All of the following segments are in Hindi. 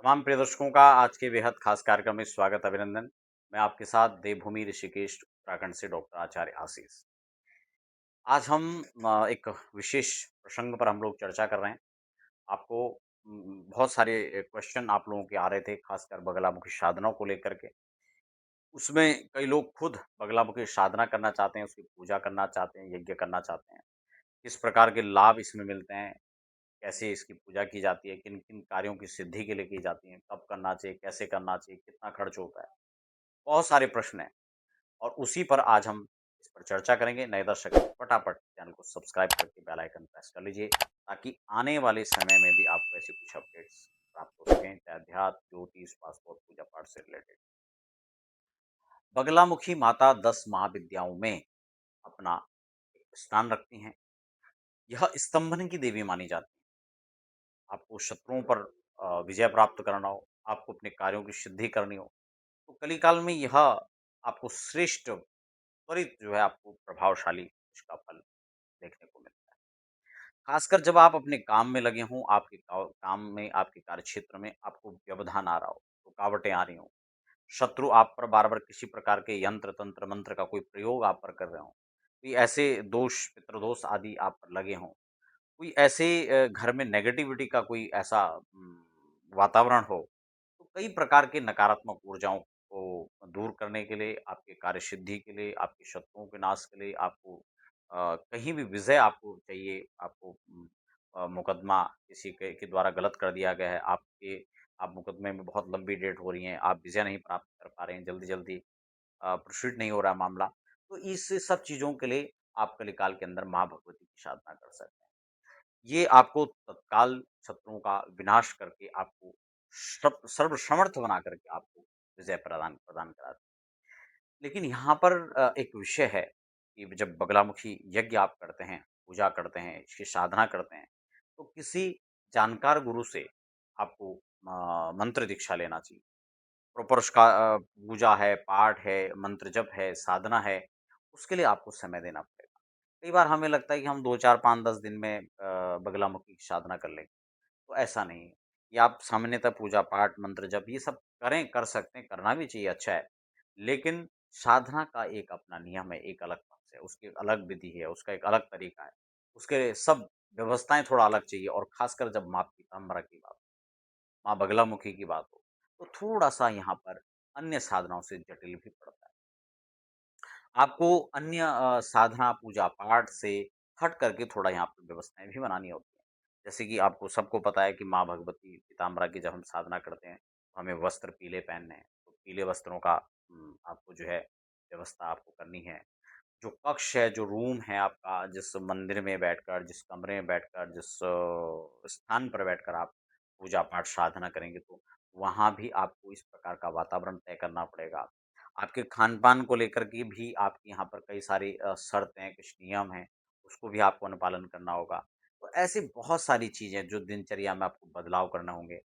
तमाम प्रिय दर्शकों का आज के बेहद खास कार्यक्रम में स्वागत अभिनंदन। मैं आपके साथ देवभूमि ऋषिकेश उत्तराखंड से डॉक्टर आचार्य आशीष। आज हम एक विशेष प्रसंग पर हम लोग चर्चा कर रहे हैं। आपको बहुत सारे क्वेश्चन आप लोगों के आ रहे थे, खासकर बगलामुखी साधनाओं को लेकर के। उसमें कई लोग खुद बगलामुखी साधना करना चाहते हैं, उसकी पूजा करना चाहते हैं, यज्ञ करना चाहते हैं। किस प्रकार के लाभ इसमें मिलते हैं, कैसे इसकी पूजा की जाती है, किन-किन कार्यों की सिद्धि के लिए की जाती है, कब करना चाहिए, कैसे करना चाहिए, कितना खर्च होता है। बहुत सारे प्रश्न हैं और उसी पर आज हम इस पर चर्चा करेंगे। नए दर्शक फटाफट चैनल को सब्सक्राइब करके बेल आइकन प्रेस कर लीजिए ताकि आने वाले समय में भी आपको ऐसी कुछ अपडेट्स प्राप्त हो सकें, चाहे अध्यात्म, ज्योतिष, पासपोर्ट, पूजा पाठ से रिलेटेड। बगलामुखी माता 10 महाविद्याओं में अपना एक स्थान रखती हैं। यह स्तंभन की देवी मानी जाती है। आपको शत्रुओं पर विजय प्राप्त करना हो, आपको अपने कार्यों की सिद्धि करनी हो, तो कलिकाल में यह आपको श्रेष्ठ त्वरित जो है आपको प्रभावशाली इसका फल देखने को मिलता है। खासकर जब आप अपने काम में लगे हों, आपके काम में, आपके कार्यक्षेत्र में आपको व्यवधान आ रहा हो, रुकावटें आ रही हों, शत्रु आप पर बार-बार किसी प्रकार के यंत्र, तंत्र, मंत्र का कोई प्रयोग आप पर कर रहे हों, कोई ऐसे दोष, पितृदोष आदि आप पर लगे हों, कोई ऐसे घर में नेगेटिविटी का कोई ऐसा वातावरण हो, तो कई प्रकार के नकारात्मक ऊर्जाओं को दूर करने के लिए, आपके कार्यसिद्धि के लिए, आपके शत्रुओं के नाश के लिए, आपको कहीं भी विजय आपको चाहिए, आपको मुकदमा किसी के द्वारा गलत कर दिया गया है, आप मुकदमे में बहुत लंबी डेट हो रही है, आप विजय नहीं प्राप्त कर पा रहे हैं, जल्दी-जल्दी प्रोसीड नहीं हो रहा है मामला, तो इस सब चीज़ों के लिए आप कलिकाल के अंदर माँ भगवती की साधना कर सकते हैं। ये आपको तत्काल शत्रुओं का विनाश करके आपको सर्वसमर्थ बना करके आपको विजय प्रदान प्रदान कराती है। लेकिन यहाँ पर एक विषय है कि जब बगलामुखी यज्ञ आप करते हैं, पूजा करते हैं, इसकी साधना करते हैं, तो किसी जानकार गुरु से आपको मंत्र दीक्षा लेना चाहिए। प्रॉपर उसका पूजा है, पाठ है, मंत्र जप है, साधना है, उसके लिए आपको समय देना पड़ेगा। कई बार हमें लगता है कि हम 2, 4, 5, 10 दिन में बगलामुखी की साधना कर लेंगे, तो ऐसा नहीं है। ये आप सामान्यतः पूजा पाठ, मंत्र जप ये सब करें, कर सकते हैं, करना भी चाहिए, अच्छा है। लेकिन साधना का एक अपना नियम है, एक अलग पक्ष है, उसकी एक अलग विधि है, उसका एक अलग तरीका है। उसके सब व्यवस्थाएँ थोड़ा अलग चाहिए और ख़ासकर जब माँ पीताम्बरा की बात हो, माँ बगलामुखी की बात हो, तो थोड़ा-सा यहाँ पर अन्य साधनाओं से जटिल भी पड़ता है। आपको अन्य साधना, पूजा-पाठ से हट करके थोड़ा यहाँ पे व्यवस्थाएँ भी बनानी होती हैं। जैसे कि आपको सबको पता है कि माँ भगवती पीताम्बरा की जब हम साधना करते हैं, तो हमें वस्त्र पीले पहनने हैं। तो पीले वस्त्रों का आपको जो है व्यवस्था आपको करनी है। जो कक्ष है, जो रूम है आपका, जिस मंदिर में बैठकर, जिस कमरे में बैठकर, जिस स्थान पर बैठकर आप पूजा-पाठ, साधना करेंगे, तो वहाँ भी आपको इस प्रकार का वातावरण तय करना पड़ेगा। आपके खान-पान को लेकर के भी आपके यहाँ पर कई सारी शर्तें, कुछ नियम हैं, उसको भी आपको अनुपालन करना होगा। तो ऐसी बहुत सारी चीज़ें जो दिनचर्या में आपको बदलाव करने होंगे।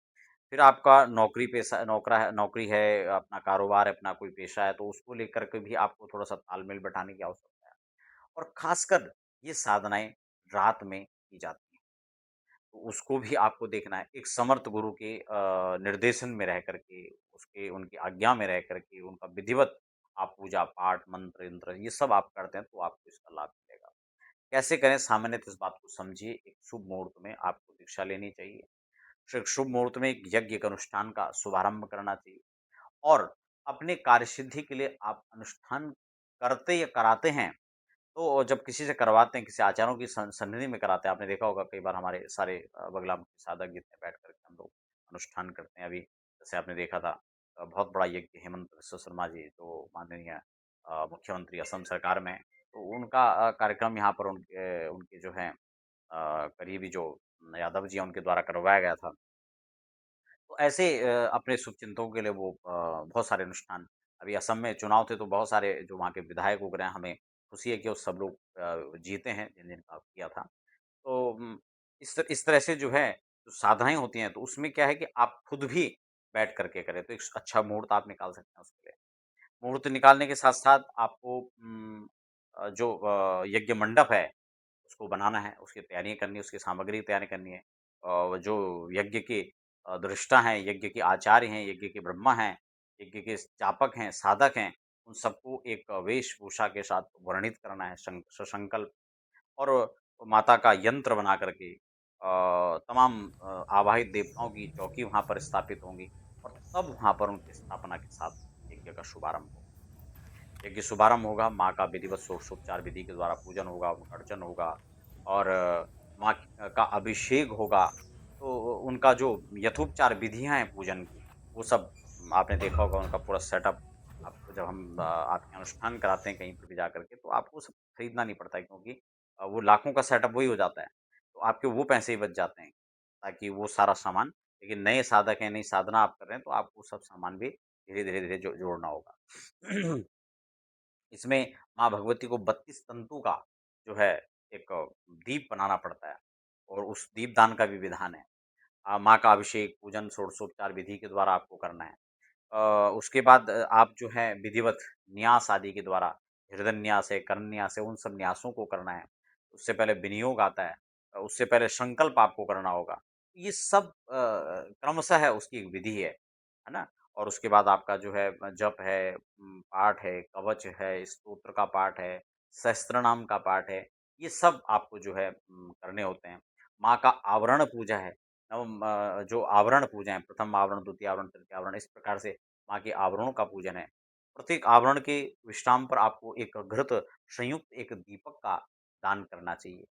फिर आपका नौकरी है, अपना कारोबार है, अपना कोई पेशा है, तो उसको लेकर के भी आपको थोड़ा-सा तालमेल बैठाने की आवश्यकता है। और ख़ासकर ये साधनाएँ रात में की जाती हैं, तो उसको भी आपको देखना है। एक समर्थ गुरु के निर्देशन में रह कर के, उसके उनकी आज्ञा में रह कर के, उनका विधिवत आप पूजा-पाठ, मंत्र-यंत्र ये सब आप करते हैं, तो आपको इसका लाभ मिलेगा। कैसे करें? सामान्यतः इस बात को समझिए, एक शुभ मुहूर्त में आपको दीक्षा लेनी चाहिए। शुभ मुहूर्त में एक यज्ञ के अनुष्ठान का शुभारंभ करना चाहिए और अपने कार्यसिद्धि के लिए आप अनुष्ठान करते या कराते हैं, तो जब किसी से करवाते हैं, किसी आचार्यों की सन्निधि में कराते हैं, आपने देखा होगा कई बार हमारे सारे बगलामुखी साधक जितने बैठ कर के हम लोग अनुष्ठान करते हैं। अभी जैसे आपने देखा था बहुत बड़ा यज्ञ हेमंत बिश्व शर्मा जी जो माननीय मुख्यमंत्री असम सरकार में हैं, तो उनका कार्यक्रम यहाँ पर उनके उनके जो हैं करीबी जो यादव जी हैं उनके द्वारा करवाया गया था। तो ऐसे अपने शुभचिंतकों के लिए वो बहुत सारे अनुष्ठान अभी असम में चुनाव थे तो बहुत सारे जो वहाँ के विधायक वगैरह हैं, हमें खुशी है कि वो सब लोग जीते हैं जिन-जिन का किया था। तो इस तरह से जो है, जो साधनाएँ होती हैं तो उसमें क्या है कि आप खुद भी बैठ कर के करें, तो एक अच्छा मुहूर्त आप निकाल सकते हैं उसके लिए। मुहूर्त निकालने के साथ-साथ आपको जो यज्ञ मंडप है उसको बनाना है, उसकी तैयारियाँ करनी है, उसकी सामग्री तैयारी करनी है। जो यज्ञ के दृष्टा हैं, यज्ञ के आचार्य हैं, यज्ञ के ब्रह्मा हैं, यज्ञ के जापक हैं, साधक हैं, उन सबको एक वेशभूषा के साथ वर्णित करना है ससंकल्प और माता का यंत्र बना करके तमाम आवाहित देवताओं की चौकी वहाँ पर स्थापित होंगी और तब वहाँ पर उनकी स्थापना के साथ यज्ञ का शुभारंभ होगा। यज्ञ शुभारंभ होगा, माँ का विधिवत षोडशोपचार विधि के द्वारा पूजन होगा, उनका अर्चन होगा और माँ का अभिषेक होगा। तो उनका जो यथोपचार विधियाँ हैं पूजन की, वो सब आपने देखा होगा उनका पूरा सेटअप आपको जब हम आपके अनुष्ठान कराते हैं कहीं पर भी जाकर के, तो आपको सब खरीदना नहीं पड़ता है क्योंकि वो लाखों का सेटअप वही हो जाता है। तो आपके वो पैसे ही बच जाते हैं, ताकि वो सारा सामान लेकिन नए साधक हैं, नई साधना आप कर रहे हैं, तो आपको सब सामान भी धीरे-धीरे जोड़ना होगा। इसमें माँ भगवती को 32 तंतु का जो है एक दीप बनाना पड़ता है और उस दीपदान का भी विधान है। माँ का अभिषेक, पूजन, षोडशोपचार विधि के द्वारा आपको करना है। उसके बाद आप जो है विधिवत न्यास आदि के द्वारा हृदय न्यास है, कर्ण न्यास है, उन सब न्यासों को करना है। उससे पहले विनियोग आता है। उससे पहले संकल्प आपको करना होगा। ये सब क्रमशः है उसकी एक विधि है ना? और उसके बाद आपका जो है जप है, पाठ है, कवच है, स्तोत्र का पाठ है, सहस्त्रनाम का पाठ है, ये सब आपको जो है करने होते हैं। माँ का आवरण पूजा है। जो आवरण पूजा है, प्रथम आवरण, द्वितीय आवरण, तृतीय आवरण, इस प्रकार से माँ के आवरणों का पूजन है। प्रत्येक आवरण के विश्राम पर आपको एक घृत संयुक्त एक दीपक का दान करना चाहिए।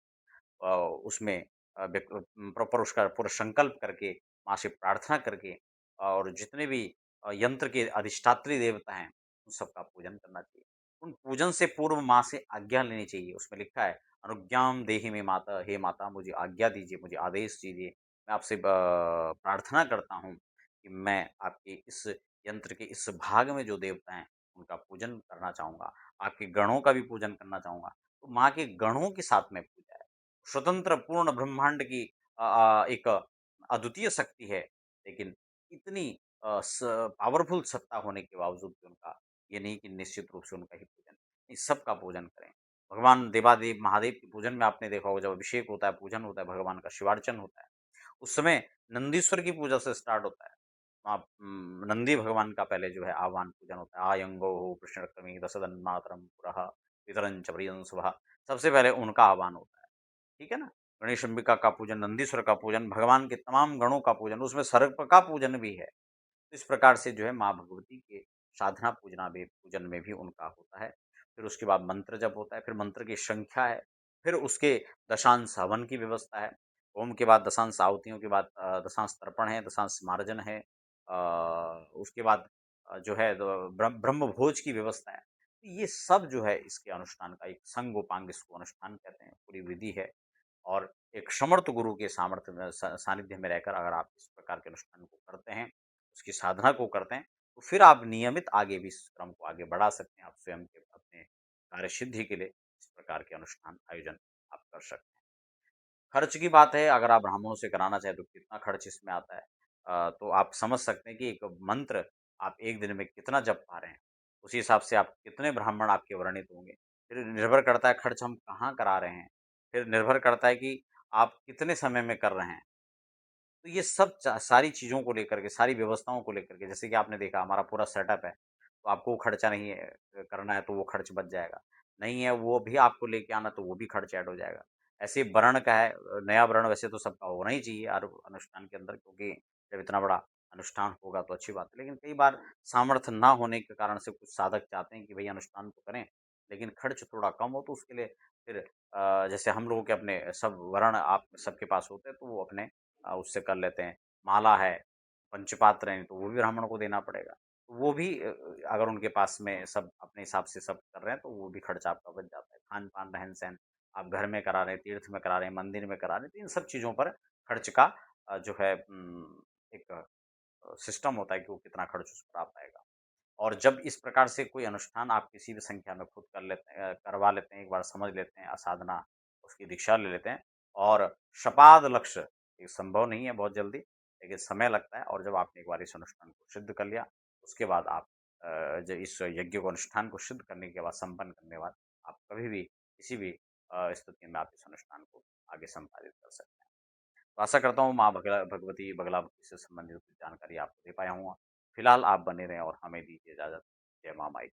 उसमें प्रॉपर उसका पूरा संकल्प करके, माँ से प्रार्थना करके और जितने भी यंत्र के अधिष्ठात्री देवता हैं, उन सबका पूजन करना चाहिए। उन पूजन से पूर्व माँ से आज्ञा लेनी चाहिए। उसमें लिखा है, "अनुज्ञां देहि मे माता" हे माता मुझे आज्ञा दीजिए, मुझे आदेश दीजिए। मैं आपसे प्रार्थना करता हूँ कि मैं आपके इस यंत्र के इस भाग में जो देवता हैं, उनका पूजन करना चाहूँगा। आपके गणों का भी पूजन करना चाहूँगा। तो माँ के गणों के साथ में पूजा है। स्वतंत्र पूर्ण ब्रह्मांड की एक अद्वितीय शक्ति है, लेकिन इतनी पावरफुल सत्ता होने के बावजूद भी उनका ये नहीं कि निश्चित रूप से उनका ही पूजन, इस सब का पूजन करें। भगवान देवादेव महादेव के पूजन में आपने देखा होगा जब अभिषेक होता है, पूजन होता है, भगवान का शिवार्चन होता है, उस समय नंदीश्वर की पूजा से स्टार्ट होता है। आप नंदी भगवान का पहले जो है आह्वान पूजन होता है। आयंगो कृष्णक्रमी दशदन्मातरम पुरः वितरं च प्रियं शुभः। सबसे पहले उनका आह्वान होता है। ठीक है ना? गणेश अंबिका का पूजन, नंदीश्वर का पूजन, भगवान के तमाम गणों का पूजन, उसमें सर्प का पूजन भी है। तो इस प्रकार से जो है माँ भगवती के साधना पूजन में भी उनका होता है। फिर उसके बाद मंत्र जप होता है, फिर मंत्र की संख्या है, फिर उसके दशांश हवन की व्यवस्था है। होम के बाद दशांश आहुतियों के बाद दशांश तर्पण है, दशांश मार्जन है। उसके बाद जो है ब्रह्म भोज की व्यवस्था है। तो ये सब जो है इसके अनुष्ठान का एक संगोपांग इसको अनुष्ठान कहते हैं, पूरी विधि है। और एक समर्थ गुरु के सामर्थ्य में सानिध्य में रहकर अगर आप इस प्रकार के अनुष्ठान को करते हैं, उसकी साधना को करते हैं, तो फिर आप नियमित आगे भी इस क्रम को आगे बढ़ा सकते हैं। आप स्वयं के अपने कार्य सिद्धि के लिए इस प्रकार के अनुष्ठान आयोजन आप कर सकते हैं। खर्च की बात है, अगर आप ब्राह्मणों से कराना चाहें तो कितना खर्च इसमें आता है। तो आप समझ सकते हैं कि एक मंत्र आप 1 दिन में कितना जप पा रहे हैं। उसी हिसाब से आप कितने ब्राह्मण आपके वर्णित होंगे। फिर निर्भर करता है खर्च हम कहाँ करा रहे हैं। फिर निर्भर करता है कि आप कितने समय में कर रहे हैं। तो ये सब सारी चीज़ों को लेकर के, सारी व्यवस्थाओं को लेकर के, जैसे कि आपने देखा हमारा पूरा सेटअप है, तो आपको वो खर्चा नहीं है करना है तो वो खर्च बच जाएगा। नहीं है वो भी आपको लेके आना तो वो भी खर्च ऐड हो जाएगा। ऐसे ही वर्ण का है, नया वर्ण वैसे तो सबका होना ही चाहिए हर अनुष्ठान के अंदर क्योंकि जब इतना बड़ा अनुष्ठान होगा तो अच्छी बात है। लेकिन कई बार सामर्थ्य ना होने के कारण से कुछ साधक चाहते हैं कि भई अनुष्ठान तो करें, लेकिन खर्च थोड़ा कम हो तो उसके लिए फिर जैसे हम लोगों के अपने सब वर्ण आप सबके पास होते हैं तो वो अपने उससे कर लेते हैं। माला है, पंचपात्र हैं, तो वो भी ब्राह्मण को देना पड़ेगा। तो वो भी अगर उनके पास में सब अपने हिसाब से सब कर रहे हैं, तो वो भी खर्चा आपका बच जाता है। खान-पान, रहन-सहन, आप घर में करा रहे हैं, तीर्थ में करा रहे हैं, मंदिर में करा रहे हैं, तो इन सब चीज़ों पर खर्च का जो है एक सिस्टम होता है कि वो कितना खर्च उस पर आ पाएगा। और जब इस प्रकार से कोई अनुष्ठान आप किसी भी संख्या में खुद कर लेते हैं करवा लेते हैं, एक बार समझ लेते हैं, साधना उसकी दीक्षा ले लेते हैं और शपाद लक्ष्य ये संभव नहीं है बहुत जल्दी, लेकिन समय लगता है और जब आपने एक बार इस अनुष्ठान को सिद्ध कर लिया, उसके बाद आप जो इस यज्ञ को अनुष्ठान को सिद्ध करने के बाद संपन्न करने के बाद आप कभी भी किसी भी स्थिति में आप इस अनुष्ठान को आगे संपादित कर सकते हैं। तो आशा करता हूँ माँ भगवती बगला मुखी से संबंधित कुछ जानकारी आपको दे पाया हूँ। फिलहाल आप बने रहें और हमें दीजिए इजाज़त। जय माँ माई।